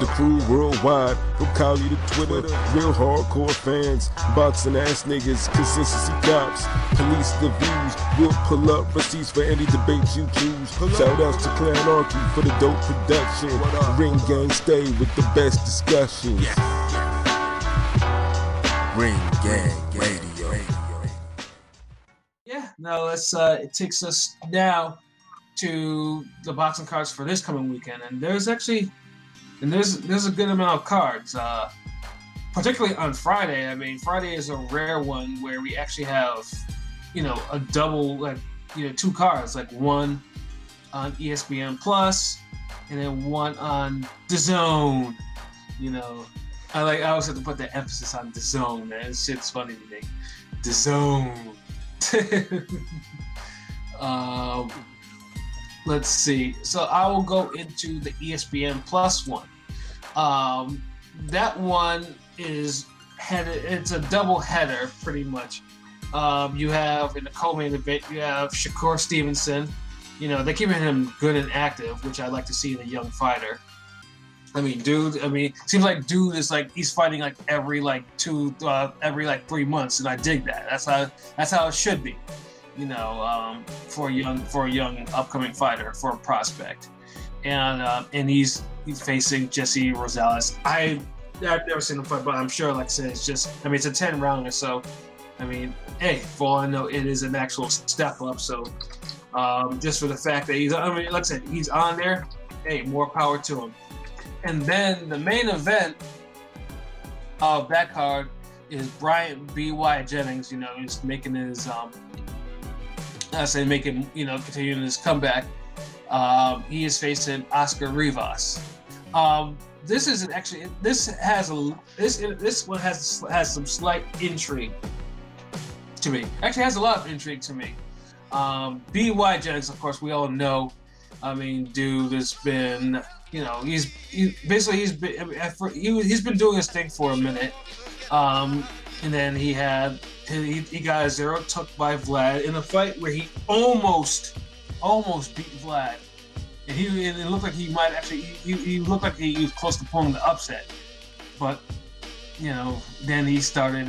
The crew worldwide, from Cali to Twitter, real hardcore fans, boxing ass niggas, consistency cops, police the views, we'll pull up receipts for any debates you choose. Shout outs to Clan Archie for the dope production. Ring Gang stay with the best discussions. Ring Gang Radio. Yeah, now it takes us now to the boxing cards for this coming weekend, and there's a good amount of cards, particularly on Friday. I mean, Friday is a rare one where we actually have, a double, two cards, like one on ESPN Plus, and then one on DAZN. I always have to put the emphasis on DAZN, man. This shit's funny to me. DAZN. Let's see. So I will go into the ESPN Plus one. That one is headed. It's a double header, pretty much. You have in the co-main event, you have Shakur Stevenson. They're keeping him good and active, which I like to see in a young fighter. Seems like dude is he's fighting every 3 months, and I dig that. That's how it should be. For a young upcoming fighter, for a prospect, and he's facing Jesse Rosales. I've never seen him fight, but I'm sure, like I said, it's a 10 rounder. So, hey, for all I know, it is an actual step up. So, just for the fact that like I said, he's on there. Hey, more power to him. And then the main event of that card is Bryant B.Y. Jennings. He's making his continuing his comeback. He is facing Oscar Rivas. This one has some slight intrigue to me. Actually, has a lot of intrigue to me. B.Y. Jennings, of course, we all know. Dude has been, he's been doing his thing for a minute. And then he got a 0 took by Vlad in a fight where he almost beat Vlad, and it looked like he might actually. He looked like he was close to pulling the upset, but then he started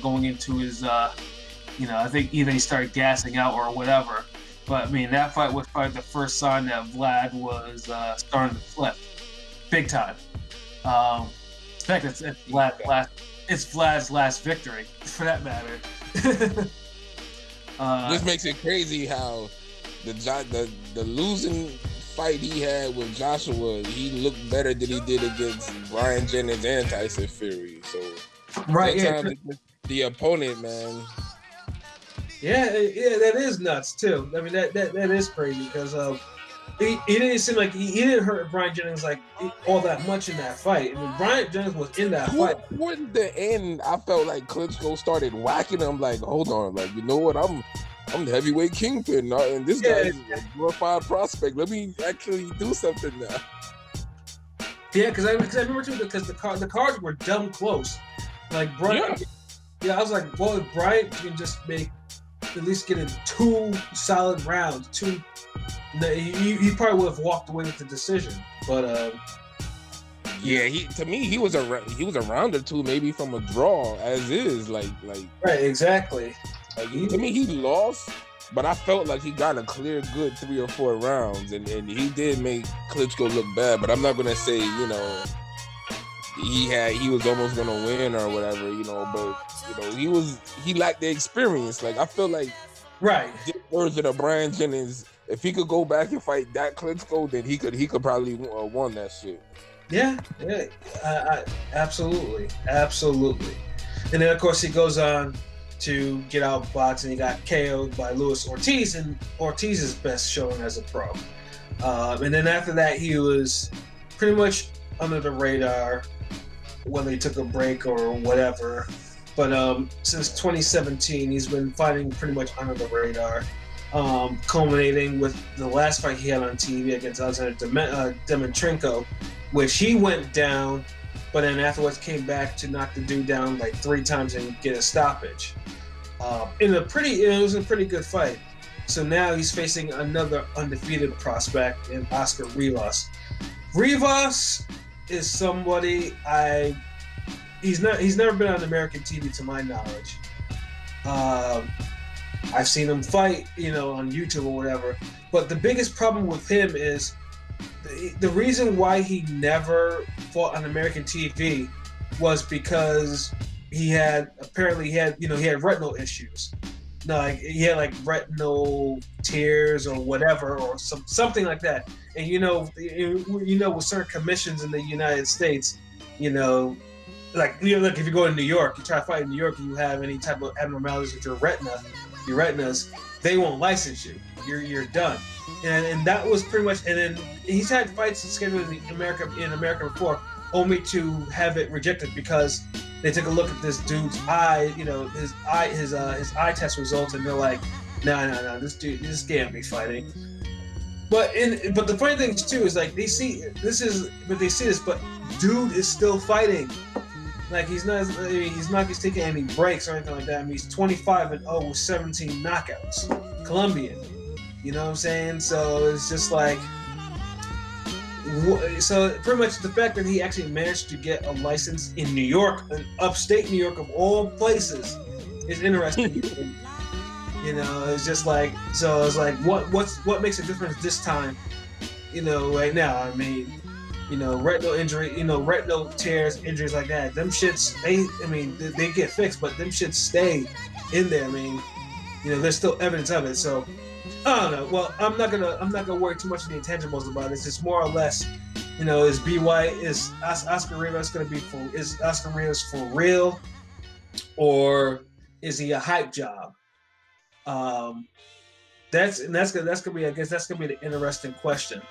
going into his. I think either he started gassing out or whatever. But that fight was probably the first sign that Vlad was starting to flip, big time. In fact, it's Vlad's last victory, for that matter. This makes it crazy how the losing fight he had with Joshua, he looked better than he did against Brian Jennings and Tyson Fury. So, right, the opponent, man. Yeah, that is nuts too. That is crazy because he didn't seem like he didn't hurt Brian Jennings all that much in that fight. Brian Jennings was in that fight. Toward the end, I felt like Klitschko started whacking him. Hold on, you know what? I'm the heavyweight kingpin, and this guy is a glorified prospect. Let me actually do something now. Yeah, because I remember too because the cards were dumb close. Brian, I was like, well, if Brian can just at least get in 2 solid rounds, he probably would have walked away with the decision. But he was a round or two maybe from a draw as is, right, exactly. To me, he lost, but I felt like he got a clear good 3 or 4 rounds, and he did make Klitschko look bad. But I'm not gonna say he was almost gonna win or whatever, but he lacked the experience. I feel like this version of Brian Jennings, if he could go back and fight that Klitschko, then he could probably won that shit. Yeah, absolutely. And then of course he goes on to get outboxed, and he got KO'd by Luis Ortiz, and Ortiz's best showing as a pro. And then after that, he was pretty much under the radar, whether he took a break or whatever. But since 2017, he's been fighting pretty much under the radar, culminating with the last fight he had on TV against Alexander Demetrenko, which he went down, but then afterwards came back to knock the dude down 3 times and get a stoppage. It was a pretty good fight. So now he's facing another undefeated prospect in Oscar Rivas. Rivas is somebody he's never been on American TV to my knowledge. I've seen him fight, on YouTube or whatever. But the biggest problem with him is the reason why he never fought on American TV was because he had retinal issues. No, he had like retinal tears or whatever, or something like that. And with certain commissions in the United States, like if you go to New York, you try to fight in New York, and you have any type of abnormalities with your retinas, they won't license you. You're done. And that was pretty much. And then he's had fights scheduled in America before, only to have it rejected because they took a look at this dude's eye, his eye test results, and they're like, no, this dude, this can't be fighting. But the funny thing too is like they see this, but dude is still fighting. Like he's not taking any breaks or anything like that. I mean, he's 25-0 with 17 knockouts, Colombian. You know what I'm saying? So it's just like. So pretty much the fact that he actually managed to get a license in New York, upstate New York of all places, is interesting. It's just like, so it's like what makes a difference this time? Right now. I mean, retinal injury, retinal tears, injuries like that. Them shits, they get fixed, but them shits stay in there. I mean, there's still evidence of it. So. I don't know. Well, I'm not gonna worry too much of the intangibles about this. It's more or less, is Oscar Rivas gonna be is Oscar Rivas for real, or is he a hype job? That's gonna be the interesting question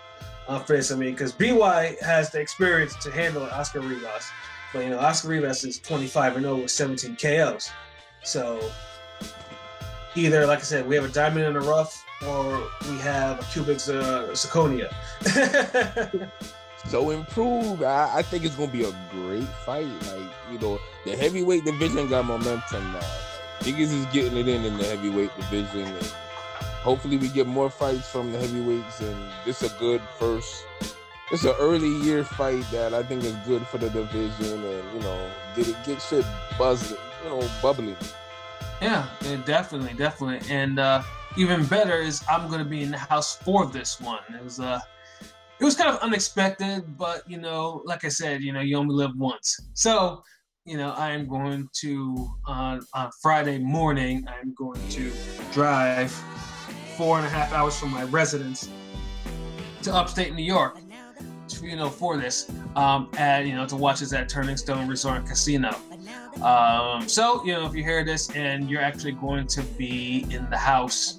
for this. I mean, because BY has the experience to handle Oscar Rivas, but Oscar Rivas is 25-0 with 17 KOs. So either, like I said, we have a diamond in the rough, or we have a cubic zirconia. So improved. I think it's gonna be a great fight. Like, the heavyweight division got momentum now. Niggas is getting it in the heavyweight division, and hopefully we get more fights from the heavyweights. And this is a good first. It's an early year fight that I think is good for the division, and get shit buzzing, bubbling. Yeah, definitely, and even better is I'm going to be in the house for this one. It was kind of unexpected, but like I said, you only live once. So, I am going to on Friday morning. I'm going to drive 4.5 hours from my residence to upstate New York, for this, to watch this at Turning Stone Resort and Casino. So, if you hear this and you're actually going to be in the house,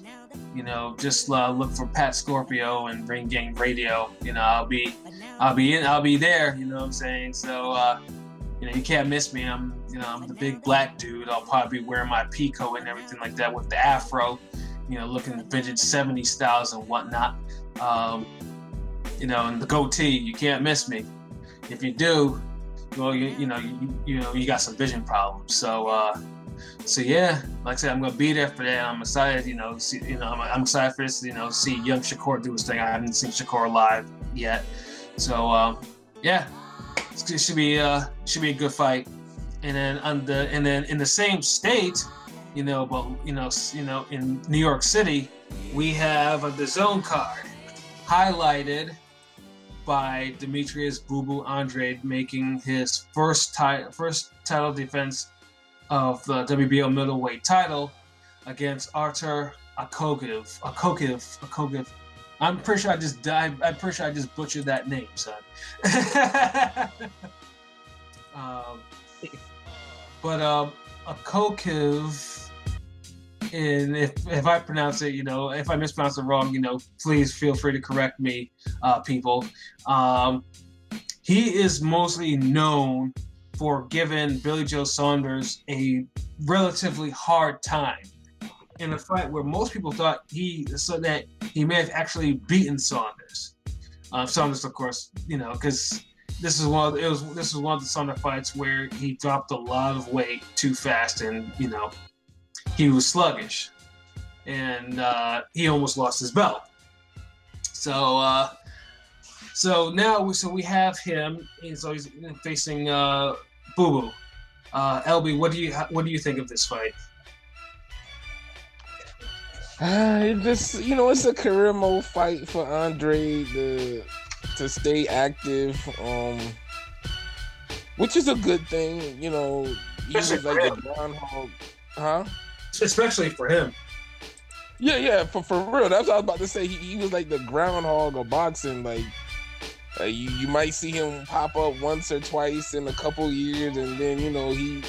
just look for Pat Scorpio and Ring Gang Radio. I'll be there. You know what I'm saying? So, you can't miss me. I'm the big black dude. I'll probably be wearing my Pico and everything like that with the afro, looking vintage 70s styles and whatnot. And the goatee. You can't miss me. If you do, well, you got some vision problems. So yeah, like I said, I'm gonna be there for that. I'm excited, I'm excited for this, see young Shakur do his thing. I haven't seen Shakur live yet, so yeah, it should be a good fight. And then in the same state, in New York City, we have a DAZN card highlighted by Demetrius Boo Boo Andrade making his first title defense of the WBO middleweight title against Artur Akavov. I'm pretty sure I just butchered that name, son. But Akavov, and if I pronounce it, if I mispronounce it wrong, please feel free to correct me, people. He is mostly known for giving Billy Joe Saunders a relatively hard time in a fight where most people thought that he may have actually beaten Saunders. Saunders, of course, because this is one of the Saunders fights where he dropped a lot of weight too fast, and he was sluggish, and he almost lost his belt. So So now, we have him. So he's facing Boo Boo. LB, what do you think of this fight? It's a career mode fight for Andrade to stay active, which is a good thing. He was like the groundhog, huh? Especially for him. Yeah, for real. That's what I was about to say. He was like the groundhog of boxing. Like, you might see him pop up once or twice in a couple years, and then he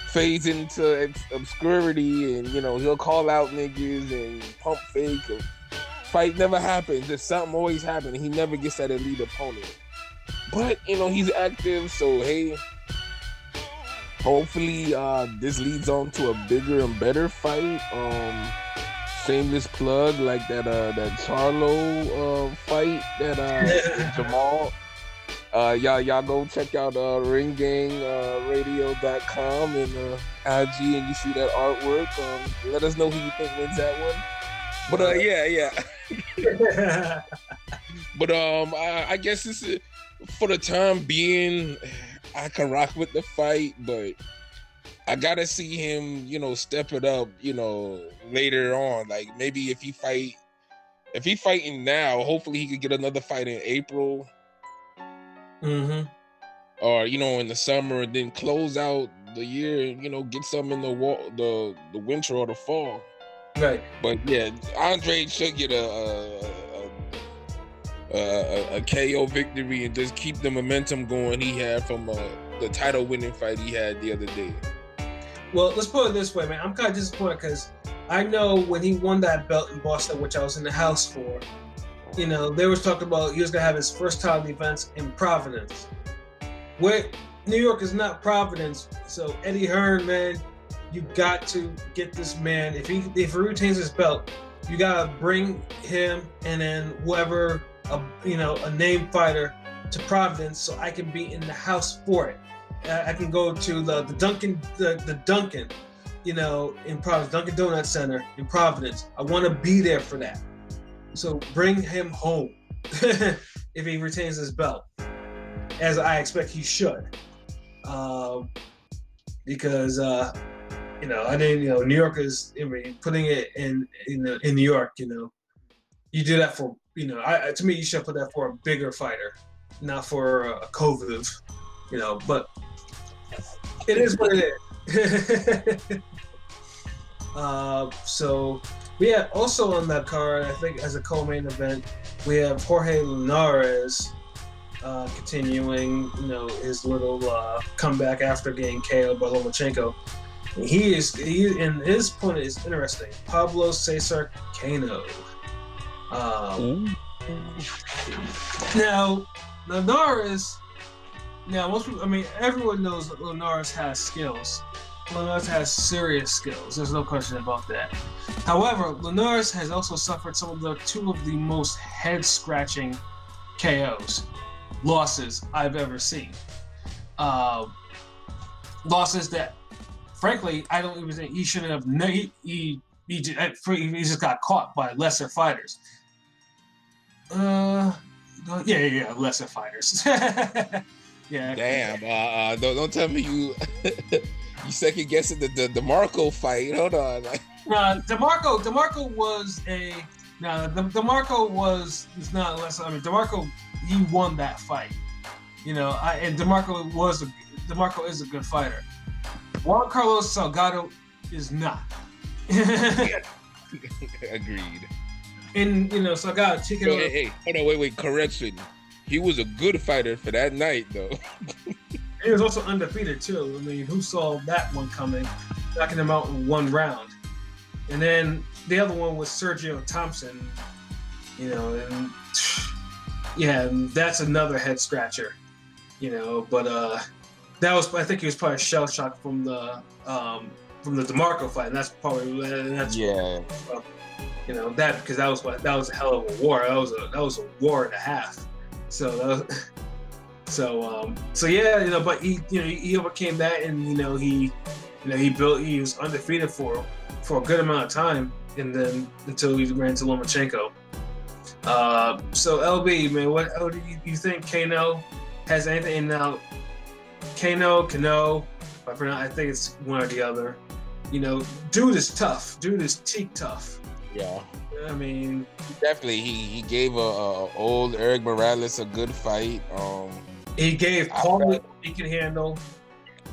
fades into obscurity, and he'll call out niggas and pump fake. Fight never happens. There's something always happening. He never gets that elite opponent. But he's active, so hey, hopefully this leads on to a bigger and better fight. Shameless plug, like that Charlo fight that Jamal. Y'all go check out ringgangradio.com and IG, and you see that artwork. Let us know who you think wins that one. But yeah. But I guess this is, for the time being, I can rock with the fight, but I gotta see him, step it up, later on. Like, maybe if he fighting now, hopefully he could get another fight in April. Mm-hmm. Or in the summer, and then close out the year. Get some in the winter or the fall. Right. But yeah, Andrade should get a KO victory and just keep the momentum going he had from the title winning fight he had the other day. Well, let's put it this way, man. I'm kind of disappointed because I know when he won that belt in Boston, which I was in the house for. They was talking about he was gonna have his first title defense in Providence. Where New York is not Providence, so Eddie Hearn, man, you got to get this man. If he retains his belt, you gotta bring him and then whoever a named fighter to Providence, so I can be in the house for it. I can go to the Dunkin', in Providence, Dunkin' Donut Center in Providence. I want to be there for that. So bring him home if he retains his belt, as I expect he should, because I think New York is. Putting it in New York. You do that for to me you should put that for a bigger fighter, not for a Akavov. But it is what it is. So. We have also on that card, I think, as a co-main event, we have Jorge Linares continuing, his little comeback after getting KO'd by Lomachenko. He and his opponent is interesting. Pablo Cesar Cano. Now, Linares. Now, most people, everyone knows that Linares has skills. Linares has serious skills. There's no question about that. However, Linares has also suffered two of the most head-scratching losses I've ever seen. Losses that, frankly, I don't even think he shouldn't have. He just got caught by lesser fighters. Lesser fighters. Yeah. Damn. Don't tell me you. You second guessing the DeMarco fight. Hold on. DeMarco was not less. DeMarco, he won that fight. And DeMarco is a good fighter. Juan Carlos Salgado is not. Agreed. And Salgado. Hey, hold on, wait. Correction. He was a good fighter for that night, though. He was also undefeated too. Who saw that one coming? Knocking him out in one round. And then the other one was Sergio Thompson. And that's another head scratcher. But that was, I think he was probably shell shocked from the DeMarco fight, and that's probably because that was a hell of a war. That was a war and a half. But he overcame that, and he was undefeated for a good amount of time, and then until he ran to Lomachenko. So LB, man, what do you think Kano has anything? And now Kano, I think it's one or the other. You know, dude is tough. Dude is teak tough. Yeah. I mean, definitely, he gave a old Eric Morales a good fight. He gave Paulie he can handle.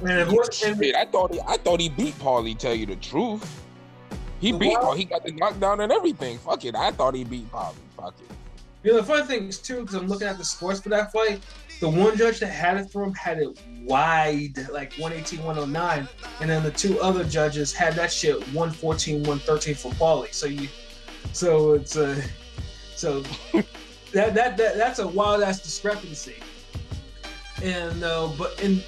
Man, I thought he beat Paulie. Tell you the truth, he beat Paulie. He got the knockdown and everything. Fuck it, I thought he beat Paulie. Fuck it. You know, the funny thing is too, because I'm looking at the scores for that fight. The one judge that had it for him had it wide, like 118, 109, and then the two other judges had that shit 114, 113 for Paulie. That's a wild ass discrepancy. And but in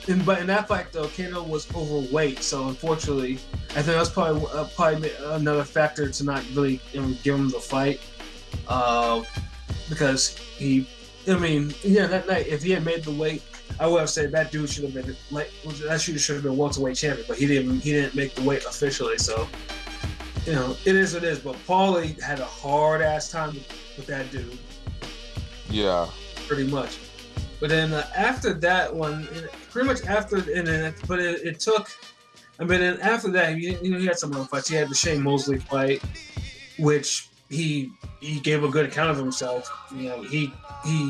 that fight though, Kano was overweight, so unfortunately, I think that's probably another factor to not really give him the fight, because that night if he had made the weight, I would have said that dude should have been should have been welterweight champion, but he didn't make the weight officially, so you know it is what it is. But Paulie had a hard ass time with that dude. Yeah, pretty much. But then after that one, pretty much after, and then but it took. I mean, then after that, he had some other fights. He had the Shane Mosley fight, which he gave a good account of himself. You know, he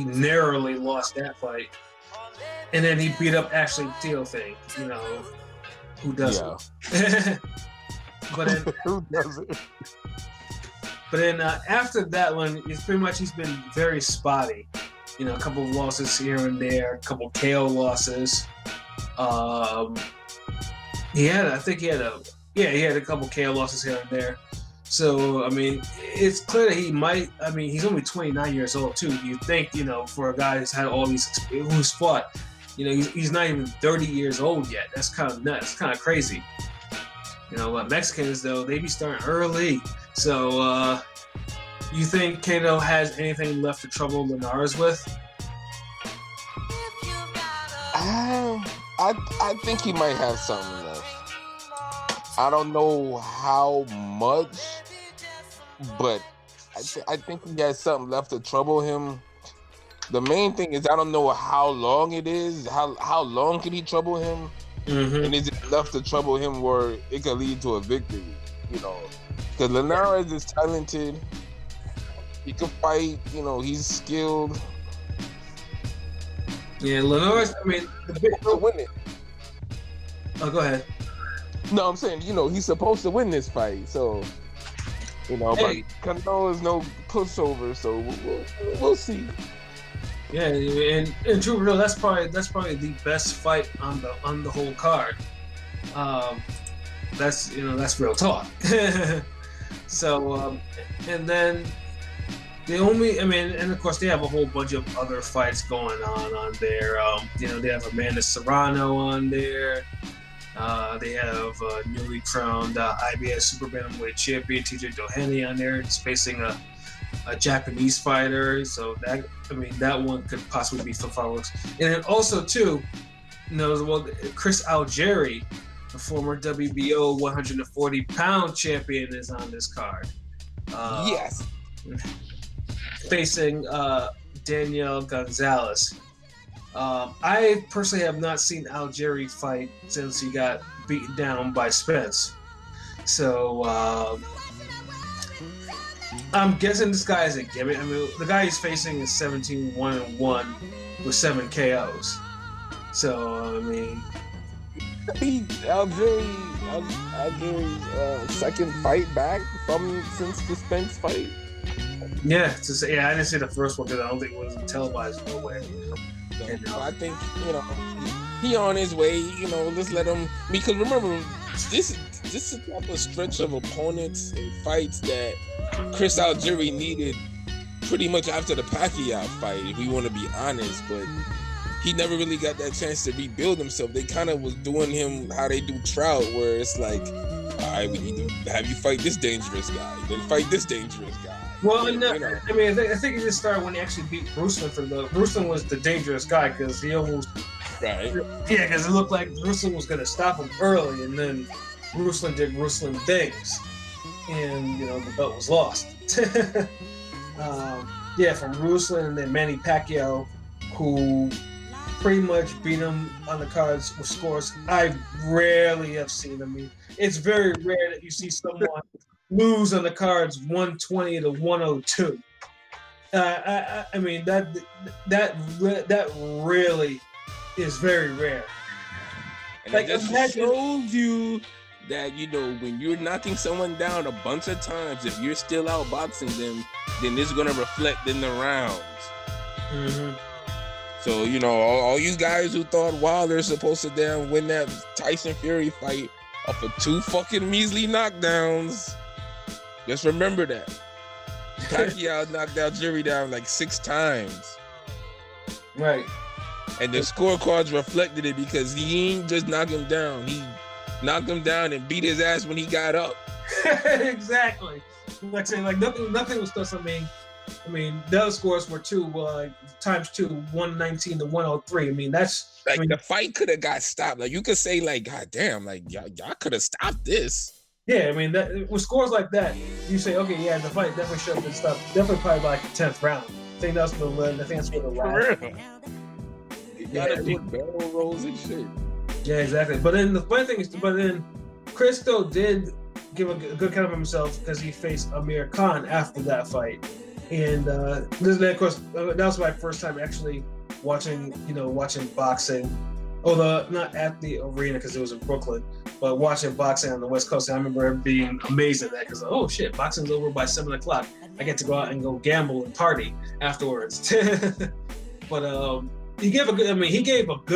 narrowly lost that fight, and then he beat up Ashley Theophane. You know, who doesn't? Yeah. But then who doesn't? But then after that one, he's been very spotty. You know, a couple of losses here and there, a couple of KO losses. He had a couple of KO losses here and there. So, I mean, it's clear that he might. I mean, he's only 29 years old too. You think, you know, for a guy who's had all these, who's fought, you know, he's not even 30 years old yet. That's kind of nuts. Kind of crazy. You know, Mexicans though, they be starting early. So, you think Kano has anything left to trouble Linares with? I think he might have something left. I don't know how much, but I think he has something left to trouble him. The main thing is I don't know how long it is. How long can he trouble him? Mm-hmm. And is it enough to trouble him where it could lead to a victory? You know, because Linares is talented. He can fight, you know, he's skilled. Yeah, Linares, I mean, the big to win it. Oh, go ahead. No, I'm saying, you know, he's supposed to win this fight, so, you know, but Kano is no pushover, so we'll see. Yeah, and true, real, that's probably the best fight on the whole card. That's real talk. So, and then. And of course they have a whole bunch of other fights going on there. You know, they have Amanda Serrano on there. They have newly crowned IBS Super Bantamweight champion TJ Doheny on there. He's facing a Japanese fighter, so that one could possibly be for fireworks. And then also too, you know, Chris Algieri, the former WBO 140-pound champion, is on this card. Yes. Facing Daniel Gonzalez. I personally have not seen Algieri fight since he got beaten down by Spence. So I'm guessing this guy is a gimmick. I mean, the guy he's facing is 17-1-1 with 7 KOs. So, I mean... Algieri's second fight back since the Spence fight. Yeah, I didn't see the first one because I don't think it was televised no way. So I think, you know, he on his way. You know, let's let him. Because remember, this is the type of stretch of opponents and fights that Chris Algieri needed pretty much after the Pacquiao fight, if we want to be honest. But he never really got that chance to rebuild himself. They kind of was doing him how they do Trout, where it's like, all right, we need to have you fight this dangerous guy, then fight this dangerous guy. Well, I think it just started when he actually beat Ruslan. Ruslan was the dangerous guy because he almost... Right. Yeah, because it looked like Ruslan was going to stop him early, and then Ruslan did Ruslan things. And, you know, the belt was lost. From Ruslan and then Manny Pacquiao, who pretty much beat him on the cards with scores I rarely have seen. I mean, it's very rare that you see someone lose on the cards 120 to 102. I mean that really is very rare. And it just shows you that, you know, when you're knocking someone down a bunch of times, if you're still outboxing them, then it's going to reflect in the rounds. Mm-hmm. So, you know, all you guys who thought Wilder's supposed to damn win that Tyson Fury fight off of 2 fucking measly knockdowns, just remember that. Pacquiao knocked out Fury down like 6 times. Right. And the scorecards reflected it because he ain't just knock him down. He knocked him down and beat his ass when he got up. Exactly. Like saying, like nothing was just. I mean, the other scores were 2 times 2, 119 to 103. I mean, that's like the fight could have got stopped. Like you could say, like, God damn, like y'all could have stopped this. Yeah, I mean, that with scores like that, you say, okay, yeah, the fight definitely should have been stopped. Definitely probably by like the 10th round. I think that's what I think that's what it was. You gotta do barrel rolls and shit. Yeah, exactly. But then the funny thing is, Chris though did give a good account of himself because he faced Amir Khan after that fight, and this, of course, that was my first time actually watching boxing. Although not at the arena because it was in Brooklyn, but watching boxing on the West Coast, I remember being amazed at that because oh shit, boxing's over by 7:00. I get to go out and go gamble and party afterwards. But he gave a good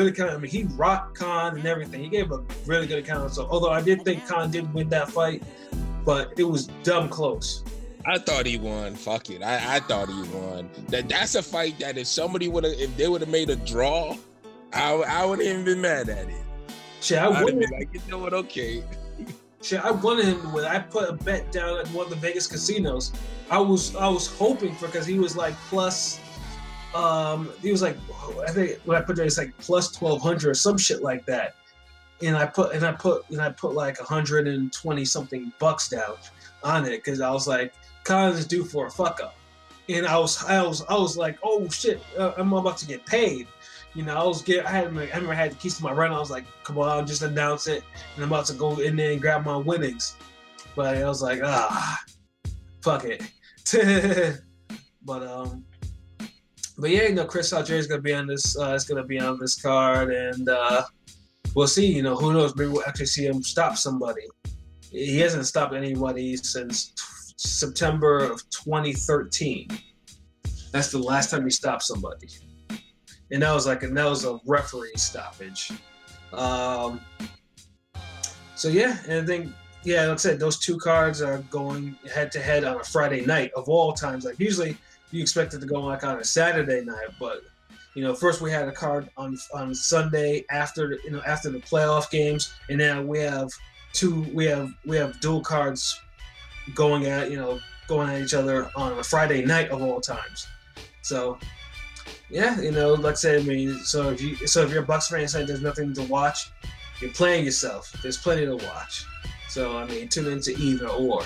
account. I mean, he rocked Khan and everything. He gave a really good account. So although I did think Khan did win that fight, but it was dumb close. I thought he won. Fuck it. I thought he won. That's a fight that if they would have made a draw, I wouldn't even been mad at it. Shit, I would be like, you know what? Okay. Shit, I wanted him to win. I put a bet down at one of the Vegas casinos. I was hoping for because he was like plus. He was like, I think when I put there, it's like plus 1,200 or some shit like that. And I put like 120 something bucks down on it because I was like, Khan's is due for a fuck up. And I was like, oh shit, I'm about to get paid. You know, I remember I had the keys to my run. I was like, come on, I'll just announce it, and I'm about to go in there and grab my winnings. But I was like, fuck it. But yeah, you know, Chris Algieri is gonna be on this. It's gonna be on this card, and we'll see. You know, who knows? Maybe we'll actually see him stop somebody. He hasn't stopped anybody since September of 2013. That's the last time he stopped somebody. And that was a referee stoppage. So yeah, and I think like I said, those 2 cards are going head to head on a Friday night of all times. Like usually you expect it to go like on a Saturday night, but you know, first we had a card on Sunday after the playoff games, and now we have dual cards going at each other on a Friday night of all times. So. Yeah, you know, like I said, I mean, so if you're a Bucks fan and say there's nothing to watch, you're playing yourself. There's plenty to watch. So I mean, tune into either or.